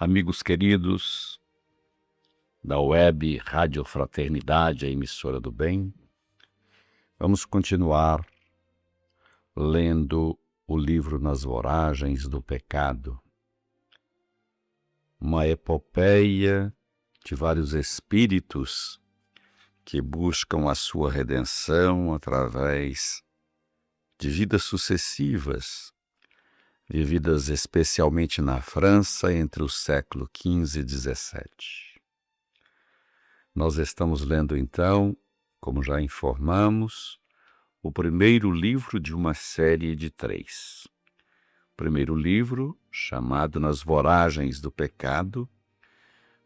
Amigos queridos da web Rádio Fraternidade, a emissora do bem, vamos continuar lendo o livro Nas Voragens do Pecado, uma epopeia de vários espíritos que buscam a sua redenção através de vidas sucessivas, vividas especialmente na França entre o século XV e XVII. Nós estamos lendo então, como já informamos, o primeiro livro de uma série de 3. O primeiro livro, chamado Nas Voragens do Pecado,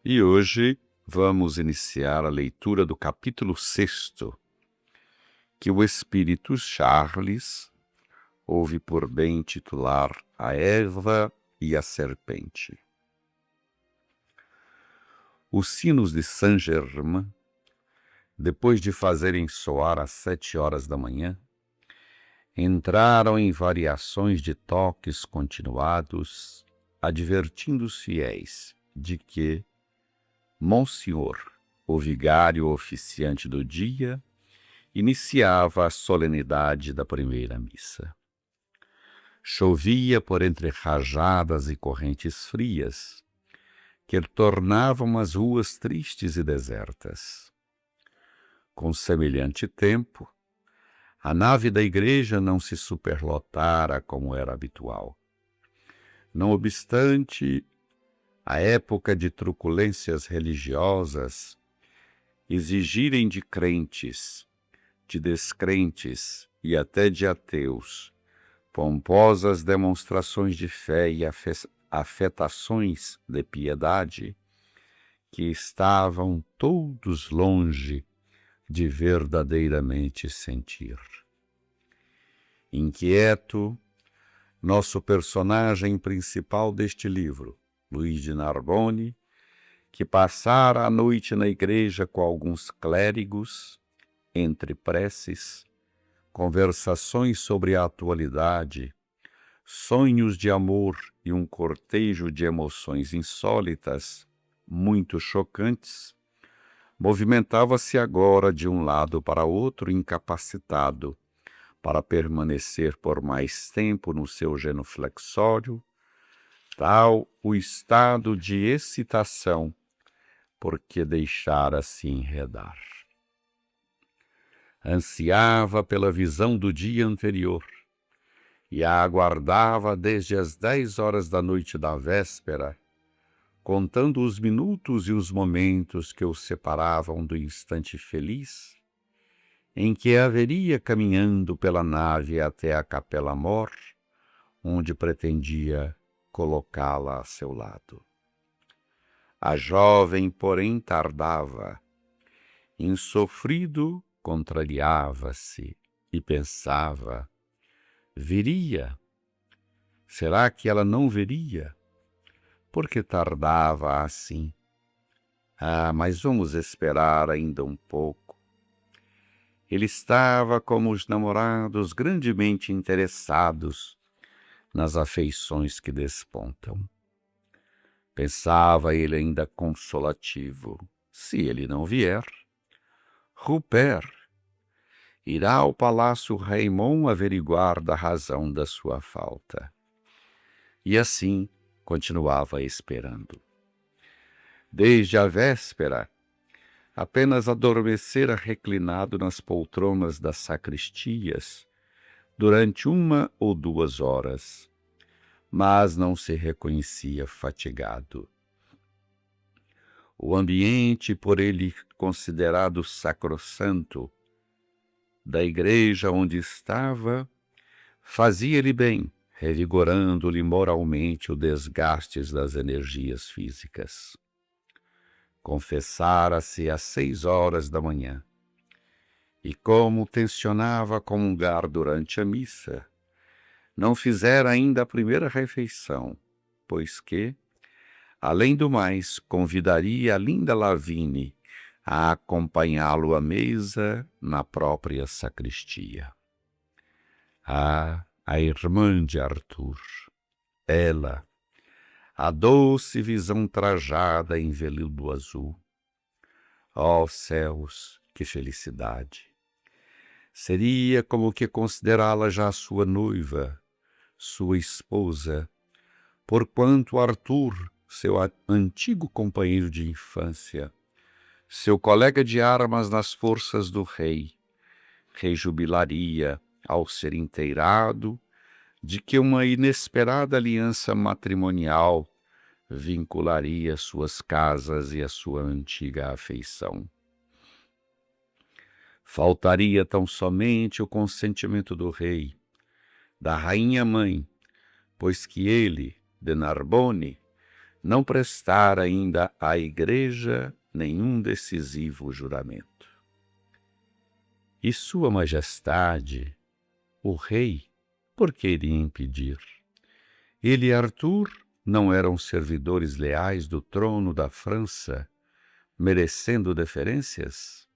e hoje vamos iniciar a leitura do capítulo 6º, que o Espírito Charles houve por bem titular A Eva e a Serpente. Os sinos de Saint-Germain, depois de fazerem soar às 7 horas da manhã, entraram em variações de toques continuados, advertindo os fiéis de que Monsenhor, o vigário oficiante do dia, iniciava a solenidade da primeira missa. Chovia por entre rajadas e correntes frias, que tornavam as ruas tristes e desertas. Com semelhante tempo, a nave da igreja não se superlotara como era habitual. Não obstante, a época de truculências religiosas exigirem de crentes, de descrentes e até de ateus pomposas demonstrações de fé e afetações de piedade, que estavam todos longe de verdadeiramente sentir. Inquieto, nosso personagem principal deste livro, Luís de Narbonne, que passara a noite na igreja com alguns clérigos, entre preces, conversações sobre a atualidade, sonhos de amor e um cortejo de emoções insólitas, muito chocantes, movimentava-se agora de um lado para outro incapacitado para permanecer por mais tempo no seu genuflexório, tal o estado de excitação porque deixara-se enredar. Ansiava pela visão do dia anterior e a aguardava desde as 10 horas da noite da véspera, contando os minutos e os momentos que o separavam do instante feliz em que a veria caminhando pela nave até a Capela Mor, onde pretendia colocá-la a seu lado. A jovem, porém, tardava. Insofrido, contrariava-se e pensava: viria? Será que ela não veria? Por que tardava assim? Mas vamos esperar ainda um pouco. Ele estava como os namorados grandemente interessados nas afeições que despontam. Pensava ele ainda consolativo: se ele não vier, Rupert irá ao Palácio Raymond averiguar da razão da sua falta. E assim continuava esperando. Desde a véspera, apenas adormecera reclinado nas poltronas das sacristias durante 1 ou 2 horas, mas não se reconhecia fatigado. O ambiente, por ele considerado sacrossanto, da igreja onde estava, fazia-lhe bem, revigorando-lhe moralmente o desgaste das energias físicas. Confessara-se às 6 horas da manhã, e como tencionava comungar durante a missa, não fizera ainda a primeira refeição, pois que, além do mais, convidaria a linda Lavigne a acompanhá-lo à mesa na própria sacristia. A irmã de Arthur, ela, a doce visão trajada em veludo azul. Ó céus, que felicidade! Seria como que considerá-la já sua noiva, sua esposa, porquanto Arthur, seu antigo companheiro de infância, seu colega de armas nas forças do rei, rejubilaria ao ser inteirado de que uma inesperada aliança matrimonial vincularia suas casas e a sua antiga afeição. Faltaria tão somente o consentimento do rei, da rainha-mãe, pois que ele, de Narbonne, não prestara ainda à Igreja nenhum decisivo juramento. E Sua Majestade, o rei, por que iria impedir? Ele e Arthur não eram servidores leais do trono da França, merecendo deferências?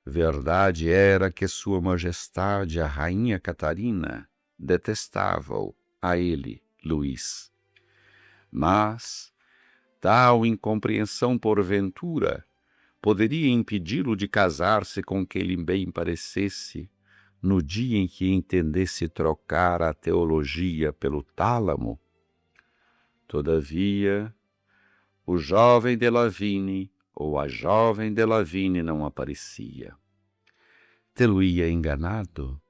Verdade era que Sua Majestade, a Rainha Catarina, detestava-o, a ele, Luís. Mas tal incompreensão, porventura, poderia impedi-lo de casar-se com quem lhe bem parecesse, no dia em que entendesse trocar a teologia pelo tálamo? Todavia, o jovem de Lavigne ou a jovem de Lavigne não aparecia. Tê-lo-ia enganado?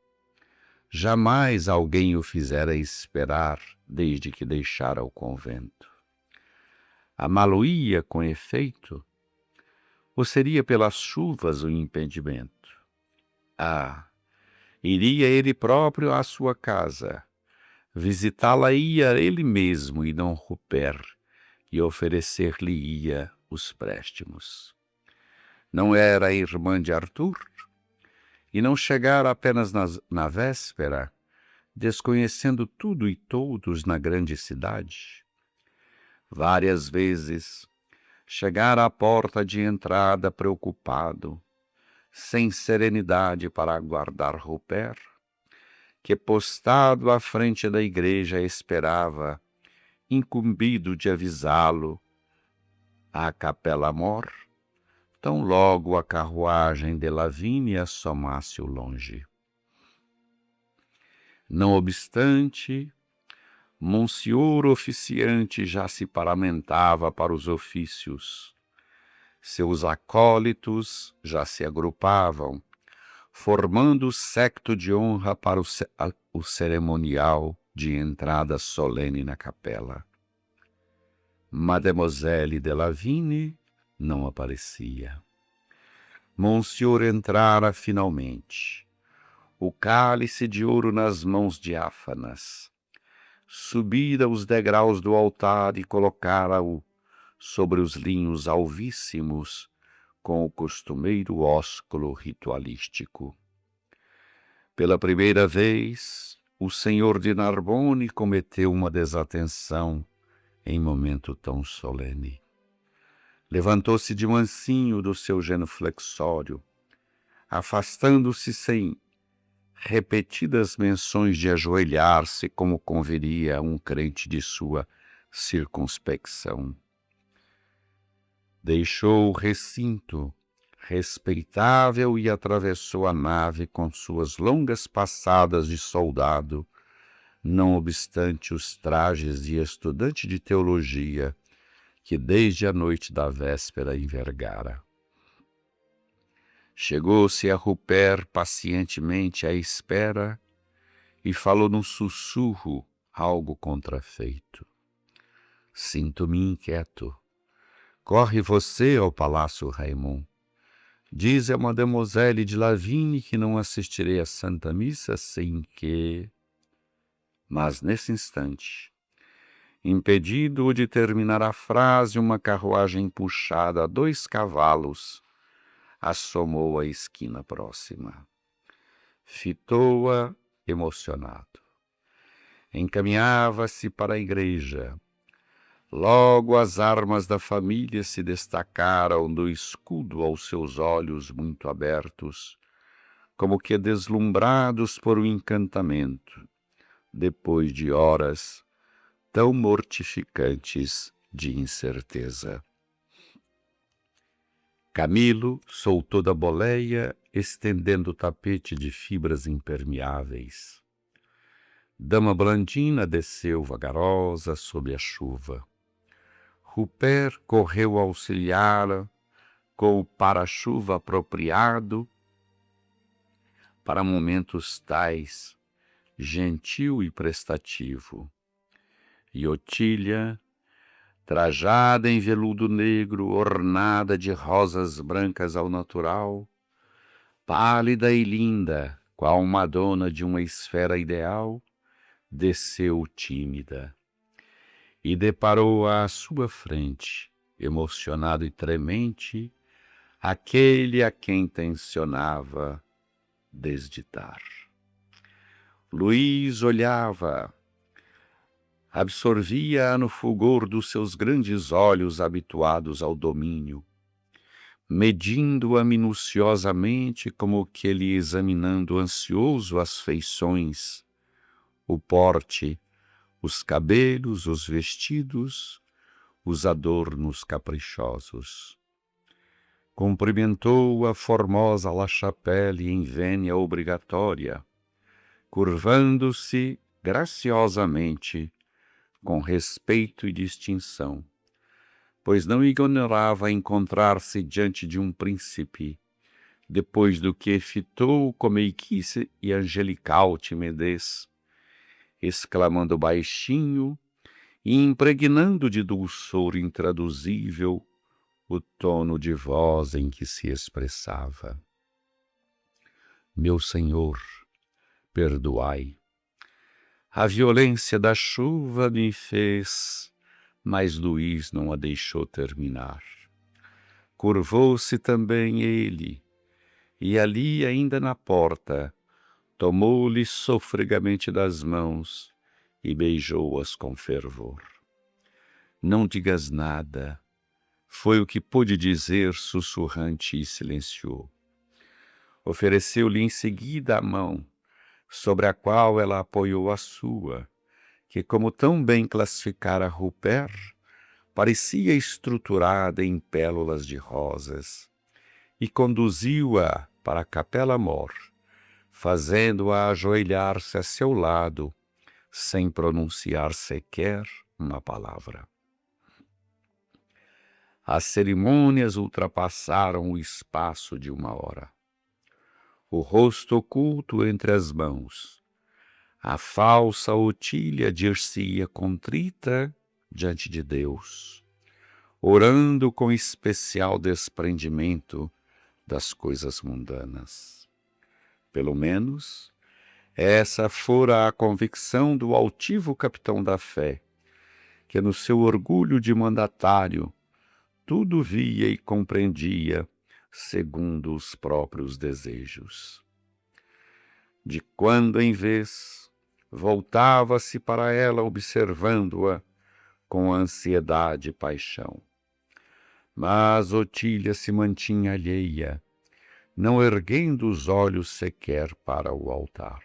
Jamais alguém o fizera esperar desde que deixara o convento. Amá-lo-ia com efeito? Ou seria pelas chuvas o impedimento? Ah, iria ele próprio à sua casa, visitá-la-ia ele mesmo e não Rupert, e oferecer-lhe-ia os préstimos. Não era a irmã de Arthur? E não chegara apenas na véspera, desconhecendo tudo e todos na grande cidade? Várias vezes chegara à porta de entrada preocupado, sem serenidade para aguardar Rupert, que postado à frente da igreja esperava, incumbido de avisá-lo, à Capela Mor, tão logo a carruagem de Lavínia assomasse o longe. Não obstante, Monsieur oficiante já se paramentava para os ofícios. Seus acólitos já se agrupavam, formando o séquito de honra para o cerimonial de entrada solene na capela. Mademoiselle de Lavigne não aparecia. Monsieur entrara finalmente, o cálice de ouro nas mãos diáfanas, subira os degraus do altar e colocara-o sobre os linhos alvíssimos com o costumeiro ósculo ritualístico. Pela primeira vez, o senhor de Narbonne cometeu uma desatenção em momento tão solene. Levantou-se de mansinho do seu genuflexório, afastando-se sem repetidas menções de ajoelhar-se como conviria a um crente de sua circunspecção. Deixou o recinto respeitável e atravessou a nave com suas longas passadas de soldado, não obstante os trajes de estudante de teologia que desde a noite da véspera envergara. Chegou-se a Rupert pacientemente à espera e falou num sussurro algo contrafeito. Sinto-me inquieto. Corre você ao Palácio Raymond. Diz a Mademoiselle de Lavigne que não assistirei à Santa Missa sem que... Mas nesse instante, impedido de terminar a frase, uma carruagem puxada a 2 cavalos assomou à esquina próxima. Fitou-a emocionado. Encaminhava-se para a igreja. Logo as armas da família se destacaram do escudo aos seus olhos muito abertos, como que deslumbrados por um encantamento, depois de horas tão mortificantes de incerteza. Camilo soltou da boleia, estendendo o tapete de fibras impermeáveis. Dama Blandina desceu vagarosa sob a chuva. Rupert correu auxiliá-la com o para-chuva apropriado para momentos tais, gentil e prestativo. E Otília, trajada em veludo negro, ornada de rosas brancas ao natural, pálida e linda, qual Madonna de uma esfera ideal, desceu tímida e deparou à sua frente, emocionado e tremente, aquele a quem tencionava desditar. Luís olhava, absorvia-a no fulgor dos seus grandes olhos habituados ao domínio, medindo-a minuciosamente como que lhe examinando ansioso as feições, o porte, os cabelos, os vestidos, os adornos caprichosos. Cumprimentou a formosa La Chapelle em vênia obrigatória, curvando-se graciosamente, com respeito e distinção, pois não ignorava encontrar-se diante de um príncipe, depois do que fitou com meiguice e angelical timidez, exclamando baixinho e impregnando de dulçor intraduzível o tono de voz em que se expressava. Meu senhor, perdoai. A violência da chuva me fez, mas Luís não a deixou terminar. Curvou-se também ele, e ali ainda na porta, tomou-lhe sofregamente das mãos e beijou-as com fervor. Não digas nada, foi o que pôde dizer sussurrante e silenciou. Ofereceu-lhe em seguida a mão, sobre a qual ela apoiou a sua, que, como tão bem classificara Rupert, parecia estruturada em pérolas de rosas, e conduziu-a para a Capela-Mor, fazendo-a ajoelhar-se a seu lado, sem pronunciar sequer uma palavra. As cerimônias ultrapassaram o espaço de 1 hora. O rosto oculto entre as mãos, a falsa Otília dir-se-ia contrita diante de Deus, orando com especial desprendimento das coisas mundanas. Pelo menos, essa fora a convicção do altivo capitão da fé, que no seu orgulho de mandatário tudo via e compreendia segundo os próprios desejos. De quando em vez, voltava-se para ela observando-a com ansiedade e paixão. Mas Otília se mantinha alheia, não erguendo os olhos sequer para o altar.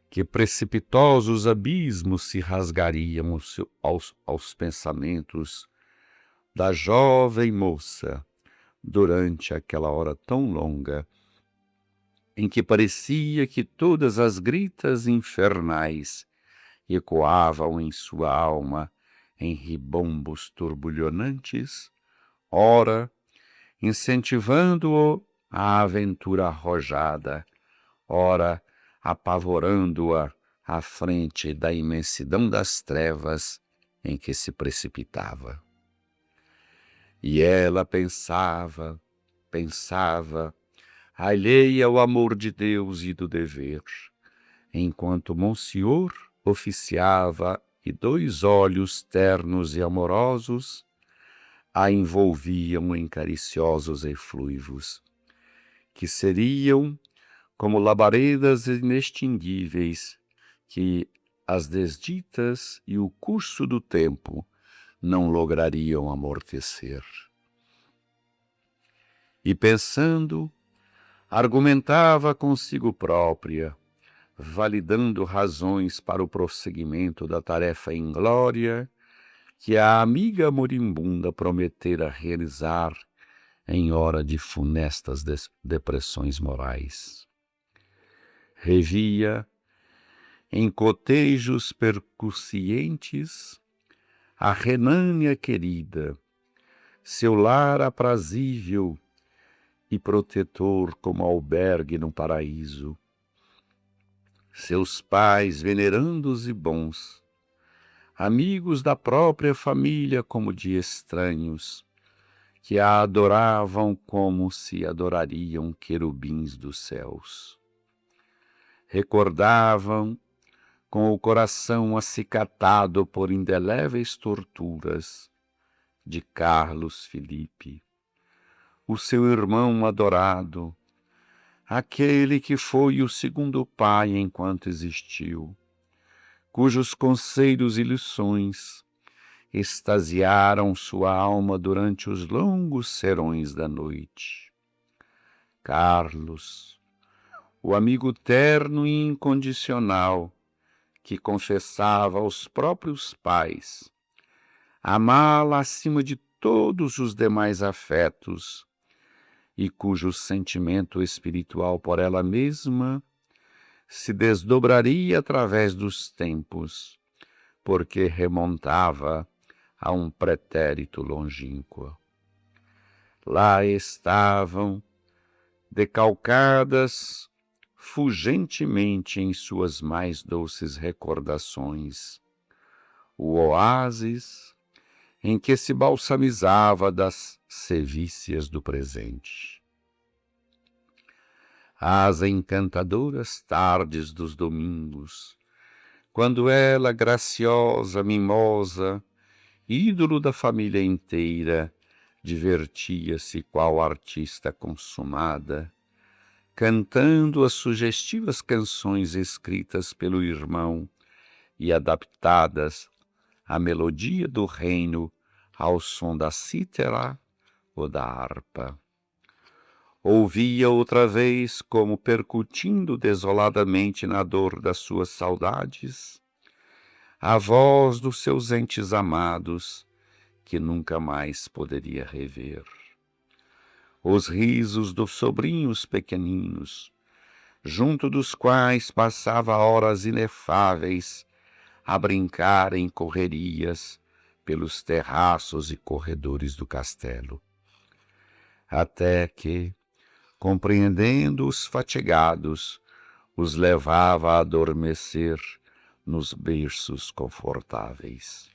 Que precipitosos abismos se rasgariam aos pensamentos da jovem moça durante aquela hora tão longa, em que parecia que todas as gritas infernais ecoavam em sua alma em ribombos turbulhonantes, ora incentivando-o à aventura arrojada, ora apavorando-a à frente da imensidão das trevas em que se precipitava. E ela pensava, alheia ao amor de Deus e do dever, enquanto Monsenhor oficiava e 2 olhos ternos e amorosos a envolviam em cariciosos efluivos, que seriam como labaredas inextinguíveis que as desditas e o curso do tempo não lograriam amortecer. E pensando, argumentava consigo própria, validando razões para o prosseguimento da tarefa inglória que a amiga moribunda prometera realizar em hora de funestas depressões morais. Revia, em cotejos percussientes, a Renânia querida, seu lar aprazível e protetor como albergue no paraíso, seus pais venerandos e bons, amigos da própria família como de estranhos, que a adoravam como se adorariam querubins dos céus. Recordavam, com o coração acicatado por indeléveis torturas, de Carlos Felipe, o seu irmão adorado, aquele que foi o segundo pai enquanto existiu, cujos conselhos e lições extasiaram sua alma durante os longos serões da noite. Carlos, o amigo terno e incondicional, que confessava aos próprios pais amá-la acima de todos os demais afetos e cujo sentimento espiritual por ela mesma se desdobraria através dos tempos, porque remontava a um pretérito longínquo. Lá estavam, decalcadas fugentemente em suas mais doces recordações, o oásis em que se balsamizava das sevícias do presente. As encantadoras tardes dos domingos, quando ela, graciosa, mimosa, ídolo da família inteira, divertia-se qual artista consumada, cantando as sugestivas canções escritas pelo irmão e adaptadas à melodia do reino ao som da cítara ou da harpa. Ouvia outra vez como percutindo desoladamente na dor das suas saudades a voz dos seus entes amados que nunca mais poderia rever. Os risos dos sobrinhos pequeninos, junto dos quais passava horas inefáveis a brincar em correrias pelos terraços e corredores do castelo. Até que, compreendendo-os fatigados, os levava a adormecer nos berços confortáveis.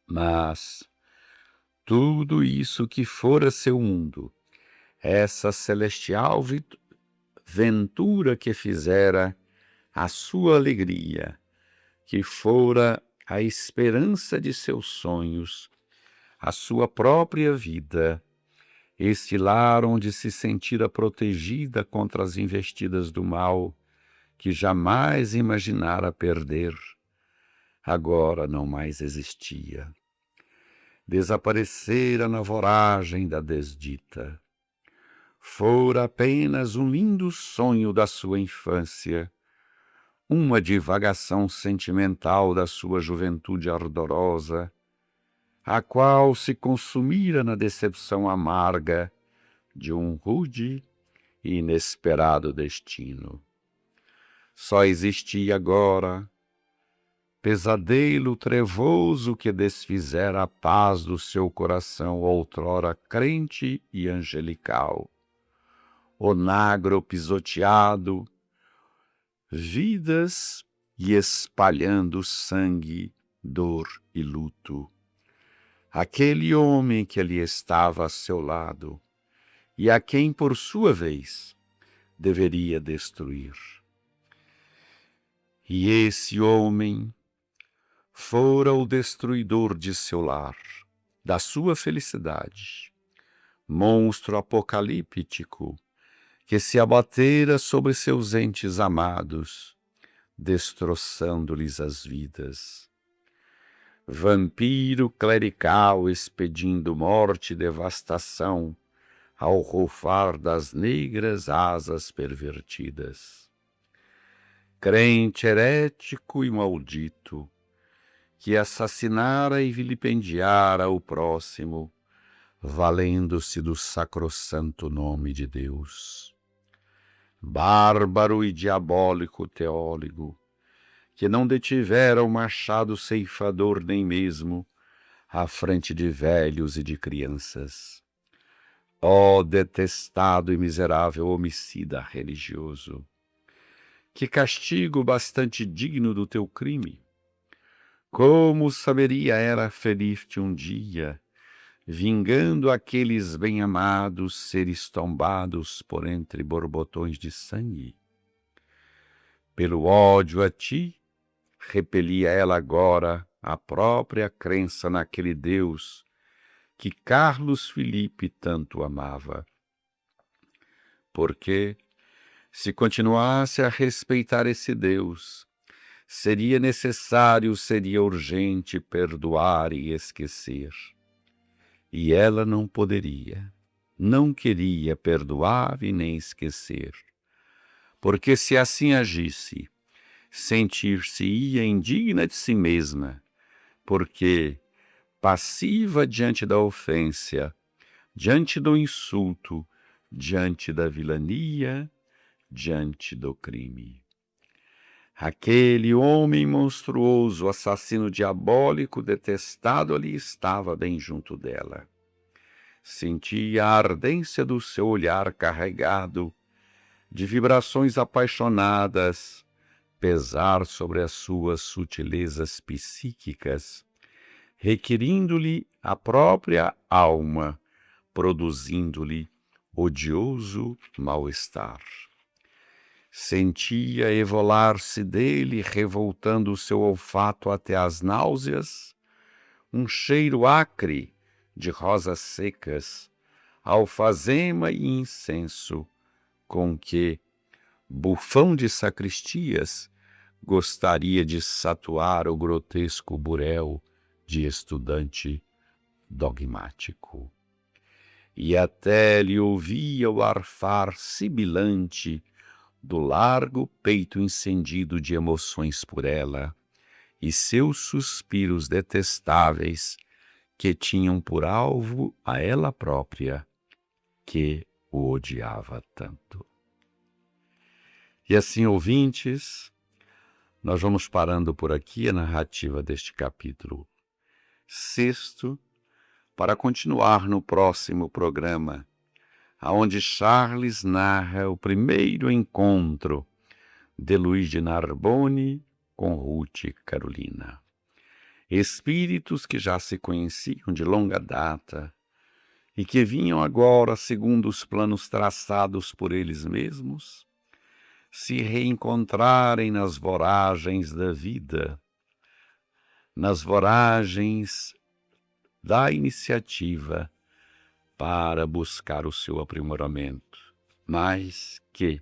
Mas tudo isso que fora seu mundo, essa celestial ventura que fizera a sua alegria, que fora a esperança de seus sonhos, a sua própria vida, este lar onde se sentira protegida contra as investidas do mal, que jamais imaginara perder, agora não mais existia. Desaparecera na voragem da desdita. Fora apenas um lindo sonho da sua infância, uma divagação sentimental da sua juventude ardorosa, a qual se consumira na decepção amarga de um rude e inesperado destino. Só existia agora pesadelo trevoso que desfizera a paz do seu coração outrora crente e angelical. Onagro pisoteado, vidas e espalhando sangue, dor e luto. Aquele homem que ali estava a seu lado e a quem, por sua vez, deveria destruir. E esse homem fora o destruidor de seu lar, da sua felicidade, monstro apocalíptico que se abatera sobre seus entes amados, destroçando-lhes as vidas. Vampiro clerical expedindo morte e devastação ao rufar das negras asas pervertidas. crente herético e maldito, que assassinara e vilipendiara o próximo, valendo-se do sacrossanto nome de Deus. Bárbaro e diabólico teólogo, que não detivera o machado ceifador nem mesmo à frente de velhos e de crianças. Ó detestado e miserável homicida religioso, que castigo bastante digno do teu crime! Como saberia ela ferir-te um dia, vingando aqueles bem-amados seres tombados por entre borbotões de sangue? Pelo ódio a ti, repelia ela agora a própria crença naquele Deus que Carlos Felipe tanto amava. Porque, se continuasse a respeitar esse Deus, seria necessário, seria urgente perdoar e esquecer. E ela não poderia, não queria perdoar e nem esquecer, porque se assim agisse, sentir-se-ia indigna de si mesma, porque, passiva diante da ofensa, diante do insulto, diante da vilania, diante do crime. Aquele homem monstruoso, assassino diabólico, detestado, ali estava bem junto dela. Sentia a ardência do seu olhar carregado de vibrações apaixonadas pesar sobre as suas sutilezas psíquicas, requerindo-lhe a própria alma, produzindo-lhe odioso mal-estar. Sentia evolar-se dele, revoltando o seu olfato até as náuseas, um cheiro acre de rosas secas, alfazema e incenso, com que, bufão de sacristias, gostaria de satuar o grotesco burel de estudante dogmático. E até lhe ouvia o arfar sibilante do largo peito incendido de emoções por ela, e seus suspiros detestáveis que tinham por alvo a ela própria, que o odiava tanto. E assim, ouvintes, nós vamos parando por aqui a narrativa deste capítulo 6º, para continuar no próximo programa, aonde Charles narra o primeiro encontro de Luiz de Narbonne com Ruth Carolina. Espíritos que já se conheciam de longa data e que vinham agora, segundo os planos traçados por eles mesmos, se reencontrarem nas voragens da vida, nas voragens da iniciativa para buscar o seu aprimoramento, mas que,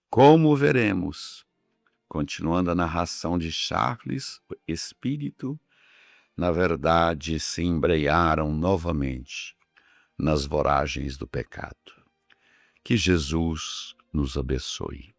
como veremos, continuando a narração de Charles, o espírito, na verdade, se embrearam novamente nas voragens do pecado. Que Jesus nos abençoe.